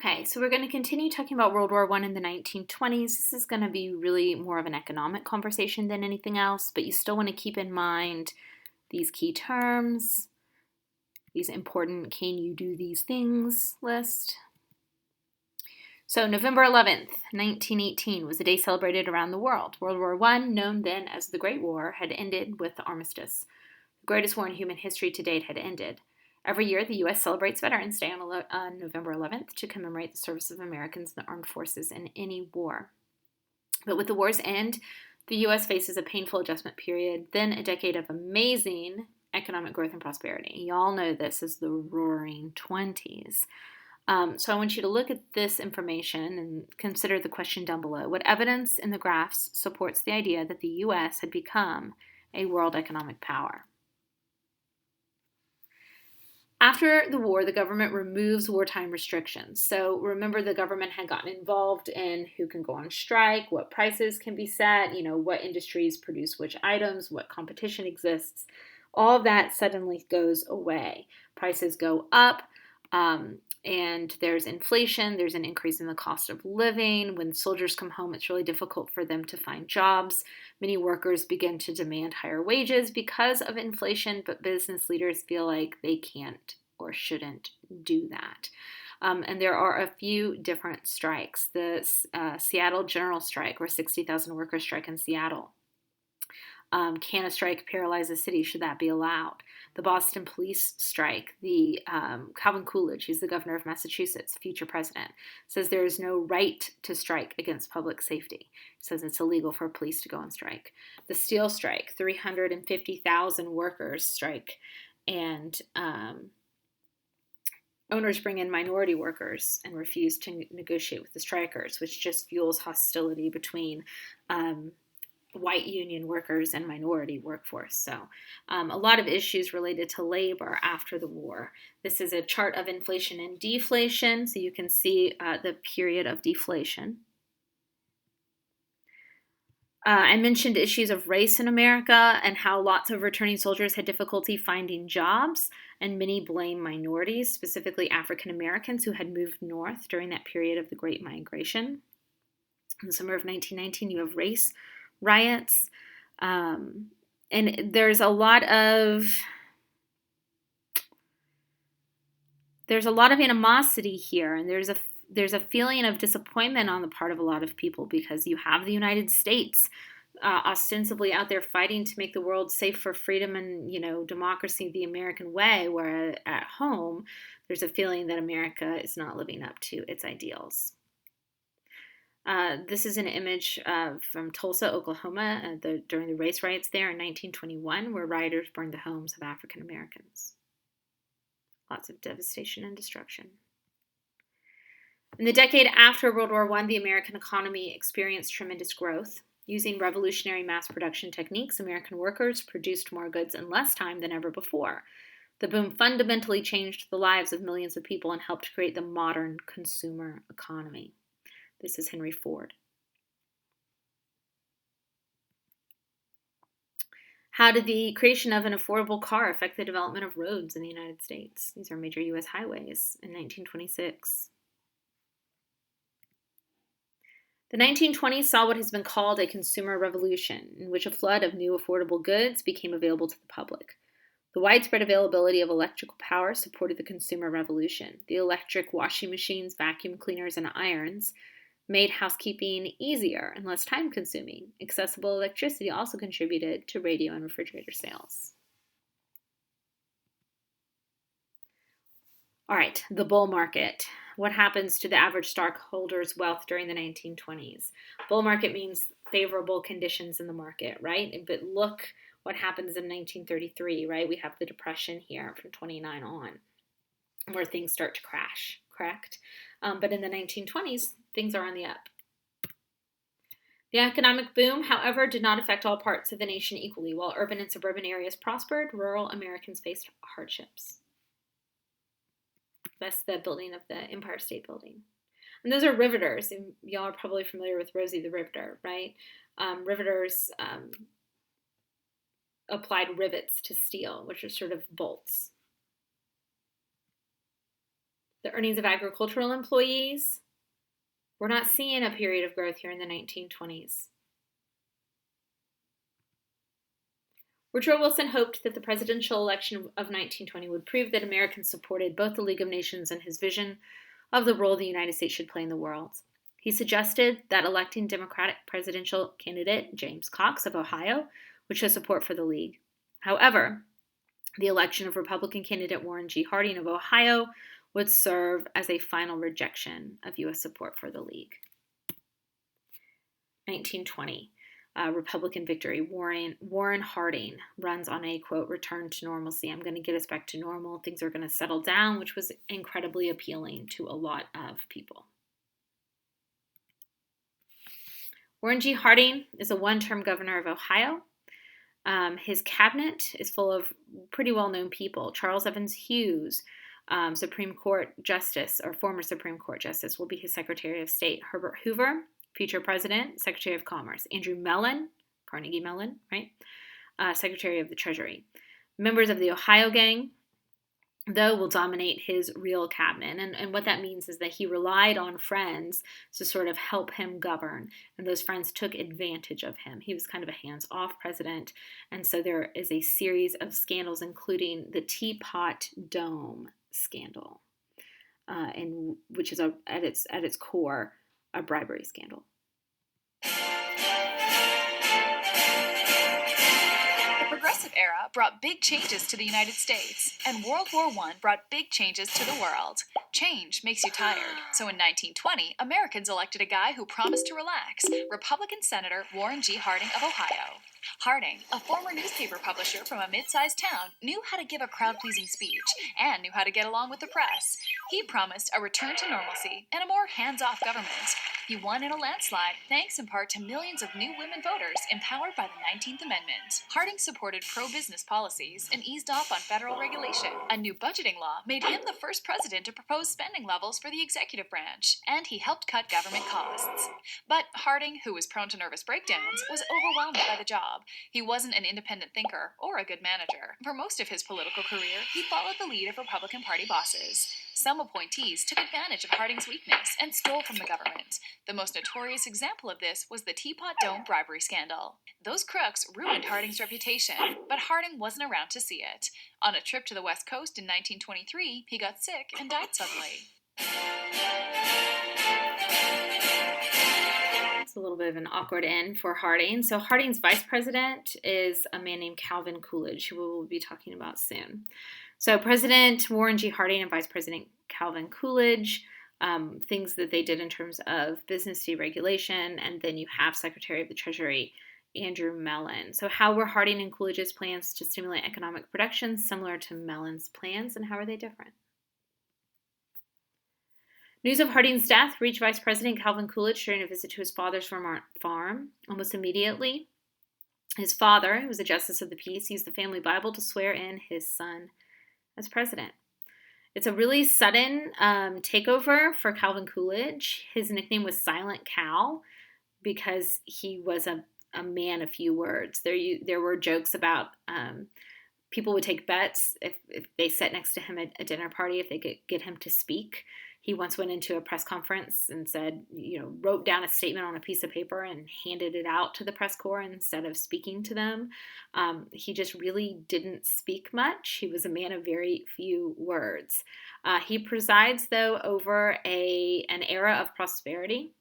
Okay, so we're going to continue talking about World War I in the 1920s. This is going to be really more of an economic conversation than anything else, but you still want to keep in mind these key terms, these important can you do these things list. So November 11th, 1918 was a day celebrated around the world. World War I, known then as the Great War, had ended with the armistice. The greatest war in human history to date had ended. Every year, the U.S. celebrates Veterans Day on November 11th to commemorate the service of Americans in the armed forces in any war. But with the war's end, the U.S. faces a painful adjustment period, then a decade of amazing economic growth and prosperity. Y'all know this as the Roaring Twenties. So I want you to look at this information and consider the question down below. What evidence in the graphs supports the idea that the U.S. had become a world economic power? After the war, the government removes wartime restrictions. So remember, the government had gotten involved in who can go on strike, what prices can be set, what industries produce which items, what competition exists. All of that suddenly goes away. Prices go up, and there's inflation. There's an increase in the cost of living. When soldiers come home, it's really difficult for them to find jobs. Many workers begin to demand higher wages because of inflation, but business leaders feel like they can't or shouldn't do that. And there are a few different strikes. The Seattle General Strike, where 60,000 workers strike in Seattle. Can a strike paralyze a city? Should that be allowed? The Boston police strike. The Calvin Coolidge, he's the governor of Massachusetts, future president, says there is no right to strike against public safety. Says it's illegal for police to go on strike. The steel strike, 350,000 workers strike, and owners bring in minority workers and refuse to negotiate with the strikers, which just fuels hostility between white union workers and minority workforce. So a lot of issues related to labor after the war. This is a chart of inflation and deflation, so you can see the period of deflation. I mentioned issues of race in America and how lots of returning soldiers had difficulty finding jobs, and many blame minorities, specifically African Americans who had moved north during that period of the Great Migration. In the summer of 1919, you have race riots, and there's a lot of animosity here, and there's a feeling of disappointment on the part of a lot of people because you have the United States ostensibly out there fighting to make the world safe for freedom and democracy the American way, where at home there's a feeling that America is not living up to its ideals. This is an image from Tulsa, Oklahoma, during the race riots there in 1921, where rioters burned the homes of African Americans. Lots of devastation and destruction. In the decade after World War I, the American economy experienced tremendous growth. Using revolutionary mass production techniques, American workers produced more goods in less time than ever before. The boom fundamentally changed the lives of millions of people and helped create the modern consumer economy. This is Henry Ford. How did the creation of an affordable car affect the development of roads in the United States? These are major U.S. highways in 1926. The 1920s saw what has been called a consumer revolution, in which a flood of new affordable goods became available to the public. The widespread availability of electrical power supported the consumer revolution. The electric washing machines, vacuum cleaners, and irons made housekeeping easier and less time-consuming. Accessible electricity also contributed to radio and refrigerator sales. All right, the bull market. What happens to the average stockholder's wealth during the 1920s? Bull market means favorable conditions in the market, right? But look what happens in 1933, right? We have the Depression here from 29 on, where things start to crash, correct? But in the 1920s, things are on the up. The economic boom, however, did not affect all parts of the nation equally. While urban and suburban areas prospered, rural Americans faced hardships. That's the building of the Empire State Building. And those are riveters. And y'all are probably familiar with Rosie the Riveter, right? Riveters applied rivets to steel, which are sort of bolts. The earnings of agricultural employees, we're not seeing a period of growth here in the 1920s. Woodrow Wilson hoped that the presidential election of 1920 would prove that Americans supported both the League of Nations and his vision of the role the United States should play in the world. He suggested that electing Democratic presidential candidate James Cox of Ohio would show support for the League. However, the election of Republican candidate Warren G. Harding of Ohio would serve as a final rejection of U.S. support for the League. 1920. Republican victory. Warren Harding runs on a, quote, return to normalcy. I'm going to get us back to normal. Things are going to settle down, which was incredibly appealing to a lot of people. Warren G. Harding is a one-term governor of Ohio. His cabinet is full of pretty well-known people. Charles Evans Hughes, Supreme Court Justice, or former Supreme Court Justice, will be his Secretary of State. Herbert Hoover, future President, Secretary of Commerce. Andrew Mellon, Carnegie Mellon, right? Secretary of the Treasury. Members of the Ohio Gang, though, will dominate his real cabinet. And what that means is that he relied on friends to sort of help him govern. And those friends took advantage of him. He was kind of a hands-off president. And so there is a series of scandals, including the Teapot Dome scandal, which is at its core a bribery scandal. The Progressive Era brought big changes to the United States, and World War I brought big changes to the world. Change makes you tired. So in 1920, Americans elected a guy who promised to relax, Republican Senator Warren G. Harding of Ohio. Harding, a former newspaper publisher from a mid-sized town, knew how to give a crowd-pleasing speech and knew how to get along with the press. He promised a return to normalcy and a more hands-off government. He won in a landslide, thanks in part to millions of new women voters empowered by the 19th Amendment. Harding supported pro-business policies and eased off on federal regulation. A new budgeting law made him the first president to propose spending levels for the executive branch, and he helped cut government costs. But Harding, who was prone to nervous breakdowns, was overwhelmed by the job. He wasn't an independent thinker or a good manager. For most of his political career, he followed the lead of Republican Party bosses. Some appointees took advantage of Harding's weakness and stole from the government. The most notorious example of this was the Teapot Dome bribery scandal. Those crooks ruined Harding's reputation, but Harding wasn't around to see it. On a trip to the West Coast in 1923, he got sick and died suddenly. It's a little bit of an awkward end for Harding. So Harding's vice president is a man named Calvin Coolidge, who we'll be talking about soon. So President Warren G. Harding and Vice President Calvin Coolidge, things that they did in terms of business deregulation, and then you have Secretary of the Treasury Andrew Mellon. So how were Harding and Coolidge's plans to stimulate economic production similar to Mellon's plans, and how are they different? News of Harding's death reached Vice President Calvin Coolidge during a visit to his father's Vermont farm. Almost immediately, his father, who was a justice of the peace, used the family Bible to swear in his son as president. It's a really sudden takeover for Calvin Coolidge. His nickname was Silent Cal because he was a man of few words. There were jokes about people would take bets if they sat next to him at a dinner party, if they could get him to speak. He once went into a press conference and said, wrote down a statement on a piece of paper and handed it out to the press corps instead of speaking to them. He just really didn't speak much. He was a man of very few words. He presides, though, over an era of prosperity,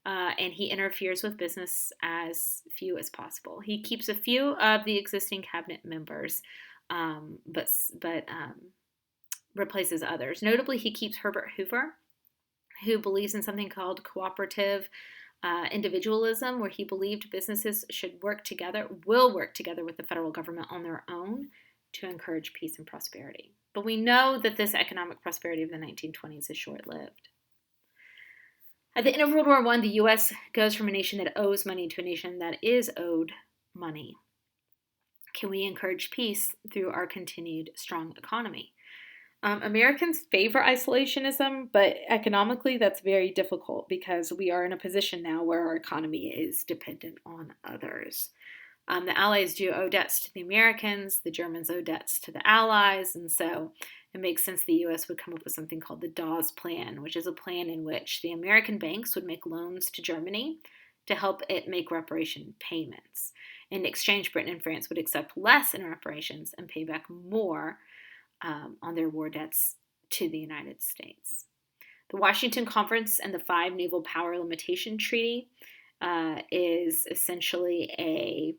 and he interferes with business as few as possible. He keeps a few of the existing cabinet members, but replaces others. Notably, he keeps Herbert Hoover, who believes in something called cooperative individualism, where he believed businesses will work together with the federal government on their own to encourage peace and prosperity. But we know that this economic prosperity of the 1920s is short-lived. At the end of World War I, the U.S. goes from a nation that owes money to a nation that is owed money. Can we encourage peace through our continued strong economy? Americans favor isolationism, but economically that's very difficult because we are in a position now where our economy is dependent on others. The Allies do owe debts to the Americans, the Germans owe debts to the Allies, and so It makes sense the U.S. would come up with something called the Dawes Plan, which is a plan in which the American banks would make loans to Germany to help it make reparation payments. In exchange, Britain and France would accept less in reparations and pay back more on their war debts to the United States. The Washington Conference and the Five Naval Power Limitation Treaty is essentially a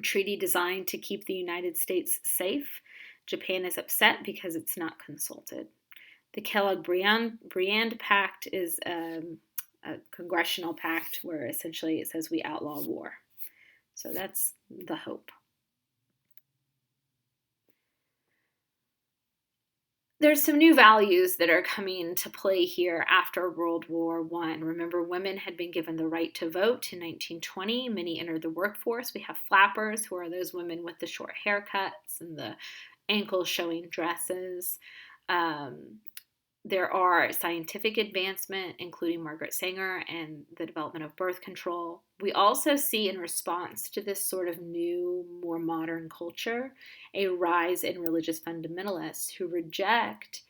treaty designed to keep the United States safe. Japan is upset because it's not consulted. The Kellogg-Briand Pact is a congressional pact where essentially it says we outlaw war. So that's the hope. There's some new values that are coming into play here after World War I. Remember, women had been given the right to vote in 1920. Many entered the workforce. We have flappers, who are those women with the short haircuts and the ankle showing dresses. There are scientific advancement, including Margaret Sanger and the development of birth control. We also see, in response to this sort of new, more modern culture, a rise in religious fundamentalists who reject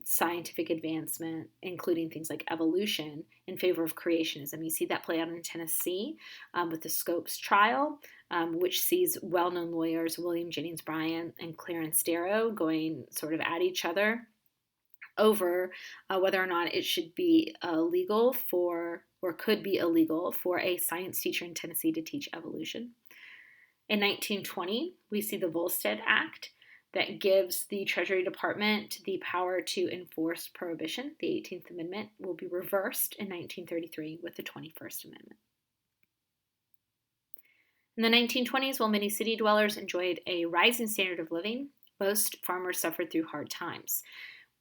scientific advancement, including things like evolution, in favor of creationism. You see that play out in Tennessee with the Scopes trial, which sees well-known lawyers William Jennings Bryan and Clarence Darrow going sort of at each other over whether or not it should be illegal for, or could be illegal for, a science teacher in Tennessee to teach evolution. In 1920, we see the Volstead Act that gives the Treasury Department the power to enforce prohibition. The 18th Amendment will be reversed in 1933 with the 21st Amendment. In the 1920s, while many city dwellers enjoyed a rising standard of living, most farmers suffered through hard times.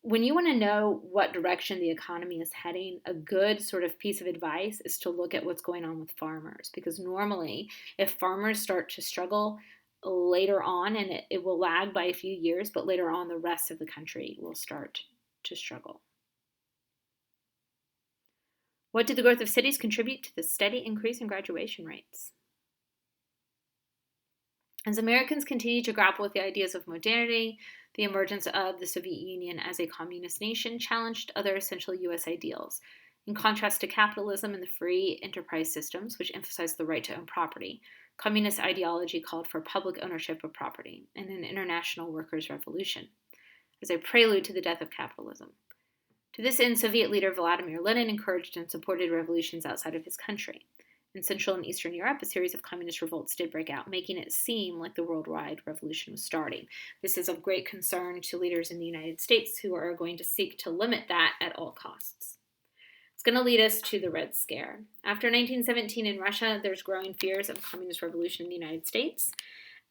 When you want to know what direction the economy is heading, a good sort of piece of advice is to look at what's going on with farmers. Because normally, if farmers start to struggle later on, and it will lag by a few years, but later on the rest of the country will start to struggle. What did the growth of cities contribute to the steady increase in graduation rates? As Americans continue to grapple with the ideas of modernity, the emergence of the Soviet Union as a communist nation challenged other essential U.S. ideals. In contrast to capitalism and the free enterprise systems, which emphasized the right to own property, communist ideology called for public ownership of property and an international workers' revolution as a prelude to the death of capitalism. To this end, Soviet leader Vladimir Lenin encouraged and supported revolutions outside of his country. In Central and Eastern Europe, a series of communist revolts did break out, making it seem like the worldwide revolution was starting. This is of great concern to leaders in the United States who are going to seek to limit that at all costs. It's going to lead us to the Red Scare. After 1917 in Russia, there's growing fears of a communist revolution in the United States.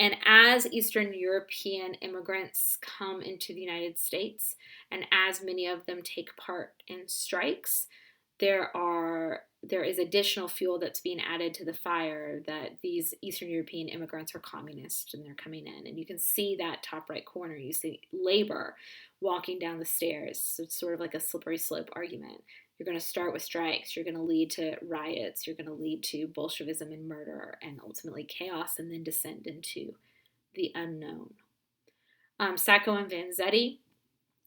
And as Eastern European immigrants come into the United States, and as many of them take part in strikes, there is additional fuel that's being added to the fire that these Eastern European immigrants are communists and they're coming in. And you can see that top right corner. You see labor walking down the stairs. So it's sort of like a slippery slope argument. You're going to start with strikes. You're going to lead to riots. You're going to lead to Bolshevism and murder and ultimately chaos, and then descend into the unknown. Sacco and Vanzetti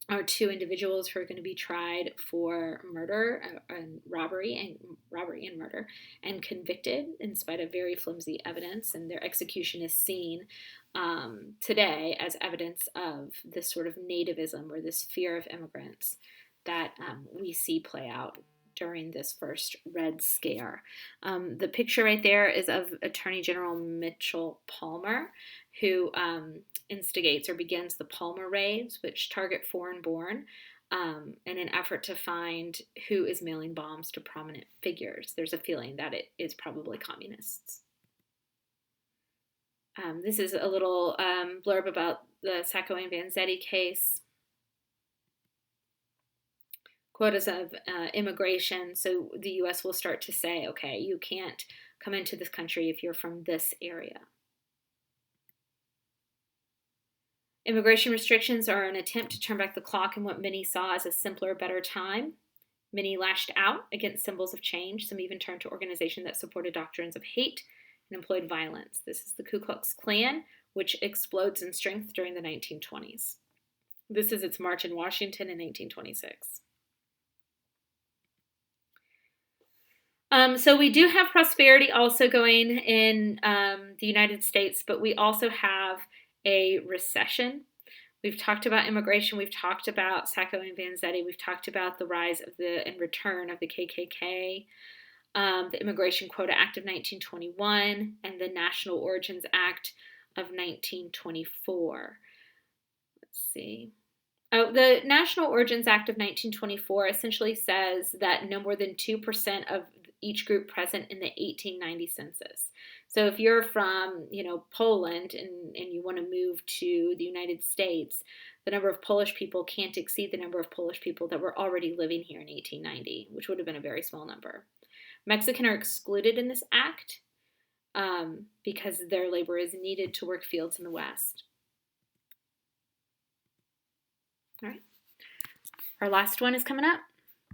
are two individuals who are going to be tried for murder and robbery and murder, and convicted in spite of very flimsy evidence. And their execution is seen today as evidence of this sort of nativism or this fear of immigrants that we see play out during this first Red Scare. The picture right there is of Attorney General Mitchell Palmer, who instigates or begins the Palmer raids, which target foreign-born in an effort to find who is mailing bombs to prominent figures. There's a feeling that it is probably communists. This is a little blurb about the Sacco and Vanzetti case. Quotas of immigration. So the U.S. will start to say, okay, you can't come into this country if you're from this area. Immigration restrictions are an attempt to turn back the clock in what many saw as a simpler, better time. Many lashed out against symbols of change. Some even turned to organizations that supported doctrines of hate and employed violence. This is the Ku Klux Klan, which explodes in strength during the 1920s. This is its march in Washington in 1826. So we do have prosperity also going in the United States, but we also have a recession. We've talked about immigration. We've talked about Sacco and Vanzetti. We've talked about the rise of and return of the KKK, the Immigration Quota Act of 1921, and the National Origins Act of 1924. Let's see. Oh, the National Origins Act of 1924 essentially says that no more than 2% of each group present in the 1890 census. So if you're from, Poland and you want to move to the United States, the number of Polish people can't exceed the number of Polish people that were already living here in 1890, which would have been a very small number. Mexican are excluded in this act because their labor is needed to work fields in the West. All right. Our last one is coming up.